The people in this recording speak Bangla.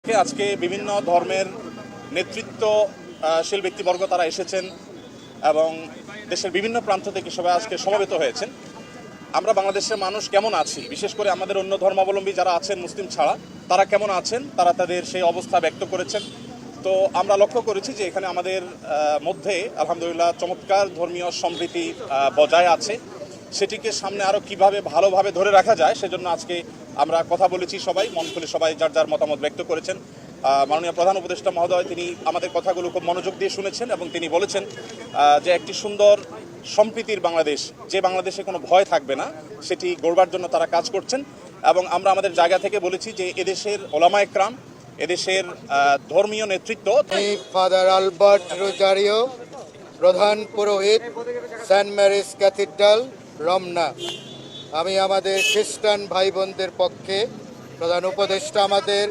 উপলক্ষে আজকে বিভিন্ন ধর্মের নেতৃত্বশীল ব্যক্তিবর্গ তারা এসেছেন এবং দেশের বিভিন্ন প্রান্ত থেকে সবাই আজকে সমবেত হয়েছেন। আমরা বাংলাদেশের মানুষ কেমন আছি, বিশেষ করে আমাদের অন্য ধর্মাবলম্বী যারা আছেন মুসলিম ছাড়া, তারা কেমন আছেন, তারা তাদের সেই অবস্থা ব্যক্ত করেছেন। তো আমরা লক্ষ্য করেছি যে এখানে আমাদের মধ্যে আলহামদুলিল্লাহ চমৎকার ধর্মীয় সম্প্রীতি বজায় আছে। সেটিকে সামনে আরও কিভাবে ভালোভাবে ধরে রাখা যায় সেজন্য আজকে আমরা কথা বলেছি, সবাই মন খুলে সবাই যার যার মতামত ব্যক্ত করেছেন। মাননীয় প্রধান উপদেষ্টা মহোদয় তিনি আমাদের কথাগুলো খুব মনোযোগ দিয়ে শুনেছেন এবং তিনি বলেছেন যে একটি সুন্দর সম্প্রীতির বাংলাদেশ, যে বাংলাদেশে কোনো ভয় থাকবে না, সেটি গড়বার জন্য তারা কাজ করছেন। এবং আমরা আমাদের জায়গা থেকে বলেছি যে এদেশের ওলামা একরাম, এদেশের ধর্মীয় নেতৃত্ব, ফাদার আলবার্ট রোজারিও, প্রধান পুরোহিত সেন্ট ম্যারিস ক্যাথিড্রাল রমনা। আমি আমাদের খ্রিস্টান ভাই বোনদের পক্ষে প্রধান উপদেষ্টা আমাদের